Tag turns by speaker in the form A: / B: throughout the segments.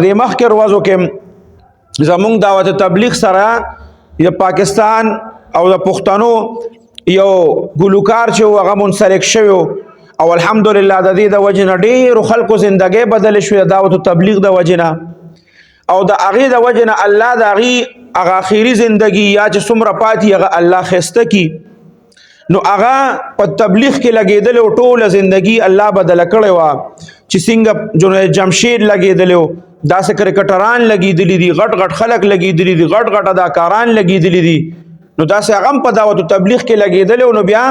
A: د مخکې ورځو کې زمونږ دعوت تبلیغ سره د پاکستان او د پښتنو یو ګلوکار چې هغه منسلک شوی او الحمدلله د دې د وجې نه ډېرو خلکو زندګۍ بدلې شوې د دعوت تبلیغ د وجې نه او د هغې د وجې نه الله د هغې هغه آخري زندګي یا چې څومره پاتې هغه الله ښایسته کي نو هغه په تبلیغ کې لګېدلی و ټوله زندګي الله بدله کړې وه چې څنګه جنید جمشید لګېدلی و داسې کرکټران لګېدلي دي غټ غټ خلک لګېدلي دي غټ غټ اداکاران لګېدلي دي نو داسې هغه هم په دعوت تبلیغ کې لګېدلی نو بیا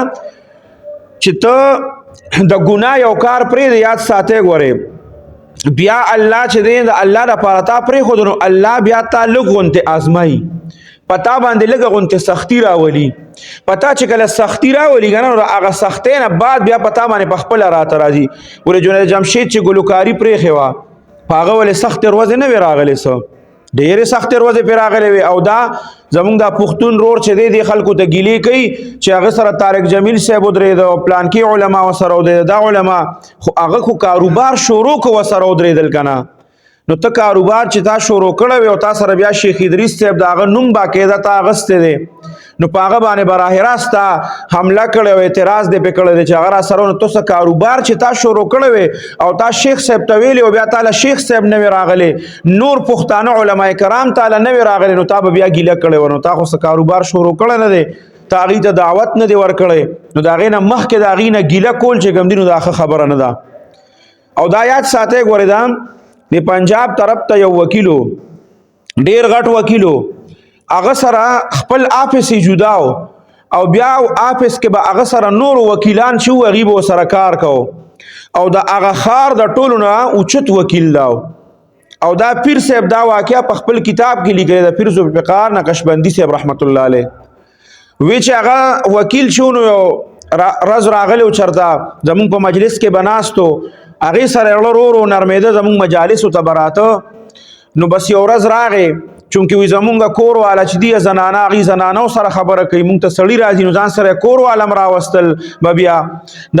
A: چې ته د ګناه یو کار پرېږدې یاد ساتئ ګورې بیا الله چې دی د الله دپاره تا پرېښودو نو الله بیا تا لږ غونتې ازمایي په تا باندې لږه غونتې سختي راولي په تا چې کله سختي راولي که نه نو هغه سختۍ نه بعد بیا په تا باندې پخپله راته راځي ګورې جنید جمشید چې ګلوکاري پرېښې وه په هغه ولې سختې ورځې نه وې راغلې څه ډېرې سختې ورځې پرې راغلې وې او دا زمونږ دا پښتون رور چې دی دې خلکو ته ګیلې کوي چې هغه سره طارق جمیل صاحب ودرېده او پلانکي علما ورسره ودرېده دا علما خو هغه خو کاروبار شروع کو ورسره ودرېدل که نه نو ته کاروبار چې تا شروع کړی وی او تا سره بیا شیخ ادریس صاحب د هغه نوم باقاعده تا اخیستی دی نو په هغه باندې براه راست تا حمله کړی او اعتراض دی پې کړی دی چې هغه را سره نو ته څه کاروبار چې تا شروع کړی وی او تا شیخ صاحب ته ویلي او بیا تا له شیخ صاحب نه وې راغلی نور پښتانه علما کرام تا له نه وې راغلی نو تا به بیا ګیله کړی و نو تا خو څه کاروبار شروع کړی نه دی تا هغې ته دعوت نه دی ورکړی نو د هغې نه مخکې د هغې نه ګیله کول چې کوم دي نو دا ښه خبره نه ده او دا یاد ساتئ ګورې دا د پنجاب طرف ته یو وکیلو ډیر غټ وکیلو هغه سره خپل آفس یې جدا او بیا آفس کې به هغه سره نور وکیلان چې وو هغې به ورسره کار کو او د هغه ښار د ټولو نه اوچت وکیل دا او دا پیر صاحب دا واقعه په خپل کتاب کې لیکلی د پیر ذوالفقار نقشبندي صاحب رحمت الله علیه وی چې هغه وکیل چې نو رز راغلی و چرته زمونږ په مجلس کې به ناستو هغې سره یې ورو نرمېده زمونږ مجالسو ته به راته نو بس یو ورځ راغې چونکې وی زمونږ کور والا چې دی زنانه هغې زنانو سره خبره کوي مونږ ته سړي راځي نو ځان سره کور والا م راوستل به بیا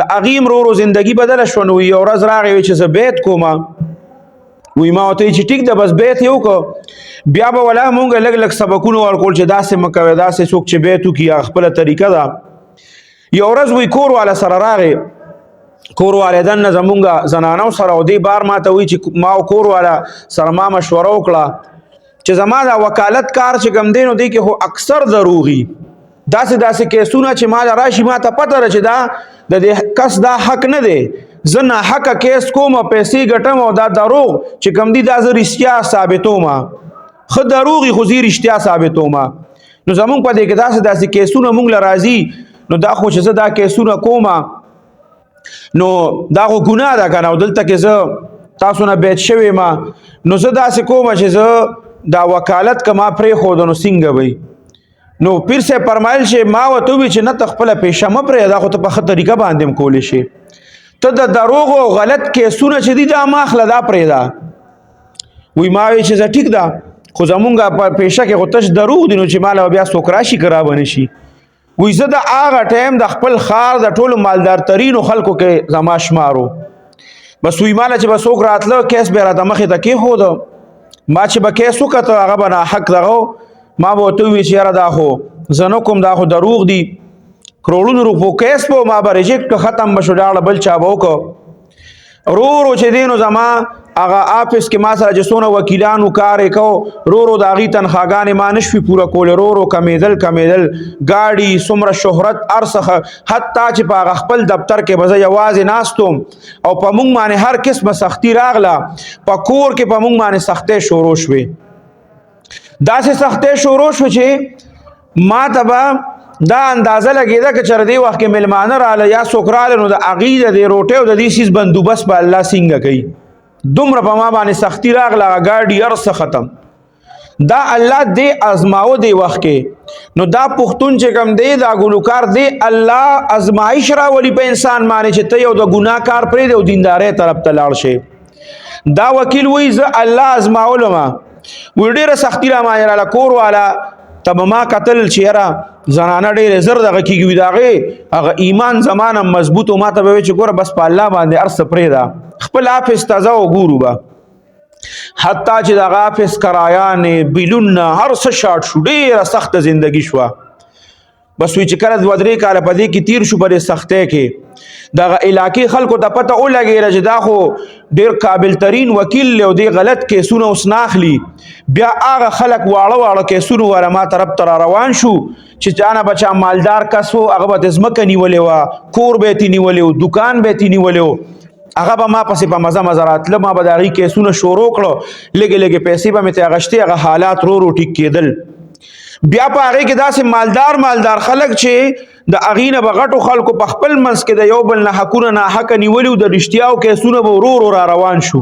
A: د هغې ورو زندګي بدله شوه نو یو ورځ راغې وی چې زه بیت کومه وی ما ورته چې ټیک ده بس بیت یې وکړه بیا به ولا مونږ لږ لږ سبقونه ورکول چې داسې مه کوئ داسې څوک چې بیت وکړي خپله طریقه ده یو ورځ وی کور والا سره راغې کور والدن نه زمونږ زنانو سره او دې بار ما ته وایي چې ما او کور والا سره ما مشوره وکړه چې زما دا وکالت کار چې کوم دی نو دی کې خو اکثر دروغي داسې کیسونه چې ما راشي ما ته پته ده چې دا د دې کس دا حق نه دی زه ناحقه کیس کوم پیسې ګټم او دا دروغ چې کوم دی دا زه رښتیا ثابتوم ښه دروغي خو زه رښتیا ثابتوم نو زمونږ په دې کې داسې کیسونه مونږ له راځي نو دا خو چې زه دا کیسونه کوم نو دا خو ګناه ده که نه او دلته کې زه تاسو نه بیت شوی ما نو زه داسې کومه چې زه دا وکالت که ما پرېښوده نو څنګه وی نو پیر صاحب فرمایل چې ما ورته وویل چې نه ته خپله پیشه مه پرېږده دا خو ته په ښه طریقه باندې هم کولی شي ته د دروغو او غلط کیسونه چې دي دا مه اخله دا پرېږده وی ما وی چې زه ټیک ده خو زمونږ په پیشه کې خو تش دروغ دي نو چې ما له بیا څوک راشي که رابه نه شي وی زه د هغه ټایم د خپل ښار د ټولو مالدار ترینو خلکو کې زما شمارو بس وی ماله چې به څوک راتله کیس به یې راته مخې ته کېښوده ما چې به کیس وکته هغه به ناحق دغه ما به ورته وویل چې یاره دا خو زه نه کوم دا خو دروغ دي کروڑونو روپو کیس به ما به ریجیکټ که ختم به شو ډاړه بل چا به وکړه ورو چې دی نو زما هغه آفس کې ما سره چې څونه وکیلانو کار یې کو ورو د هغې تنخواګانې ما نشوي پوره کولی ورو کمیدل ګاډي څومره شهرت هر څه حتی چې په هغه خپل دفتر کې به زه یوازې ناستم او په موږ باندې هر قسمه سختي راغله په کور کې په موږ باندې سختۍ شروع شوې داسې سختۍ شروع شوې چې ما ته به دا اندازه لګېده که چېرې دې وخت کې میلمانه راله یا څوک راله نو د هغې د دې روټۍ او د دې څیز بندوبست به الله څنګه کوي دومره په ما باندې سختی راغله ګاډي هر څه ختم دا الله دې ازماو دې وخت کې نو دا پښتون چې کوم دی دا ګلوکار دی الله ازمایش راولي په انسان باندې چې ته یو د ګناه کار پرېږدې او دیندارۍ طرف ته لاړ شې دا وکیل وایي زه الله ازماولم وایي ډېره سختي را باندې راله کور والا ته به ما کتل چې یاره زنانه ډېرې زر دغه کېږي د هغې هغه ایمان زمانه مضبوط و ما ته به وایي چې ګوره بس په الله باندې هر څه پرېږده خپل آفس ته ځه او ګورو به حتی چې د غافس کرایان بیلون هر څه شاټ شو، ډیره سخته زندگی شوه. بس وی چې کله 2-3 کاله په دې کې تیر شو په سختۍ کې، دغه علاقې خلکو ته پته ولګېده چې دا خو ډیر قابل ترین وکیل دی او دی غلط کیسونه اوس ناخلي. بیا هغه خلک واړه واړه کیسونه ور ما طرف ته روان شو چې جانه بچا مالدار کس و، هغه به ځمکه نیولې وه، کور به یې ترې نیولی و، دکان به یې ترې نیولی و، هغه به ما پسې په مزه مزه راتله، ما به د هغې کیسونه شروع کړه، لږې لږې پیسې به مې ترې اخیستې، هغه حالات رو رو ټیک کېدل. بیا په هغې کې داسې مالدار خلک چې د هغې نه به غټو خلکو په خپل منځ کې د یو بل نه حقونه ناحقه نیولي وو، د رښتیاو کیسونه به ورو ورو را روان شو.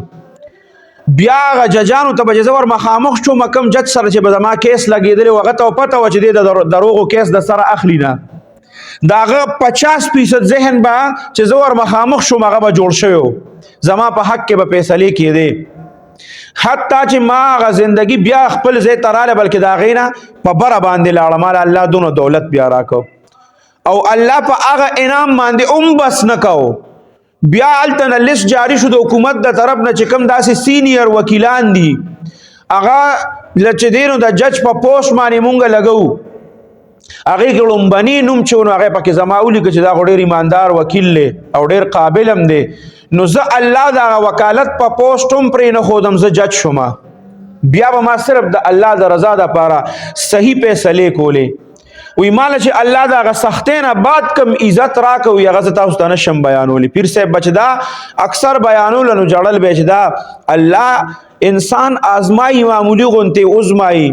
A: بیا هغه ججانو ته به چې زه ور مخامخ شوم کوم جج سره چې به زما کیس لګېدلی و، هغه ته پته وه چې دی د دروغو کیس د سره اخلي نه، د هغه 50% ذهن به چې زه ور مخامخ شوم هغه به جوړ شوی و، زما په حق کې به فیصلې کېدې. حتی چې ما هغه زندگی بیا خپل ځای ته راله، بلکې د هغې نه په بره باندې لاړه، ماله الله دونه دولت بیا راکو او الله په هغه انعام باندې بس نه کو. بیا هلته نه لیست جاری شو د حکومت د طرف نه چې کوم داسې سینیر وکیلان دي، هغه چې دی نو د جج په پوسټ باندې مونږ لګو، هغې کې لومبني نوم چې ونو هغې پکې زما ولیکه چې دا خو ډېر ایماندار وکیل دی او ډېر قابل هم دی. نو زه الله د هغه وکالت په پوسټ هم پرې نه ښودم، زه جج شوم. بیا به ما صرف د الله د رضا دپاره صحیح فیصلې کولې. وی ماله چې الله د هغه سختۍ نه بعد کم عزت راکوي هغه زه تاسو ته نشم بیانولی. پیر صاحب به چې دا اکثر بیانوله نو جړل به چې دا الله انسان آزمایي، معمولي غوندې ازمایي،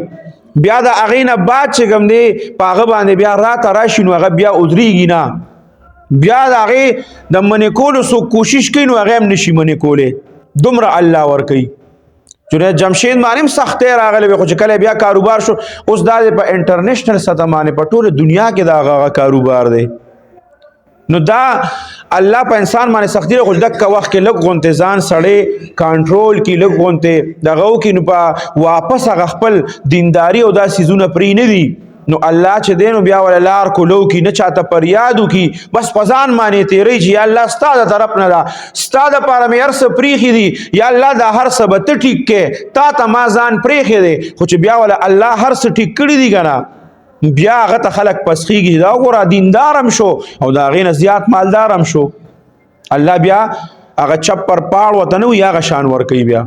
A: بیا د هغې نه بعد چې کوم دی په هغه باندې بیا راته راشي نو هغه بیا ودرېږي نه، بیا د هغې د منې کولو څوک کوشش کوي نو هغې هم نشي منې کولی، دومره الله ورکوي. جنید جمشید باندې هم سختۍ راغلی وي، خو چې کله بیا کاروبار شو اوس دا دی په انټرنیشنل سطح باندې په ټوله دنیا کې د هغه کاروبار دی. نو دا الله په انسان باندې سختی خو دغه وخت کې لږ غونډې ځان سړی کنټرول کړي، لږ غونډې دغه وکړي نو په واپس هغه خپل دینداري او دا څیزونه پرې نه دي. نو الله چې دی نو بیا ولا لار کولو کی نه چاته فریاد وکي، بس په ځان باندې تیری چې یا الله ستا د طرف نه ده، ستا دپاره مې هر څه پرېښي دي، یا الله دا هر څه به ته ټیک کې، تا ته ما ځان پرېښی دی. خو چې بیا ولا الله هر څه ټیک کړي دي که نه، بیا هغه ته خلک پسخېږي دا وګوره دیندار هم شو او د هغې نه زیات مالدار هم شو. الله بیا هغه چپ پر پاړ ورته نه وي، هغه شان ورکوي بیا.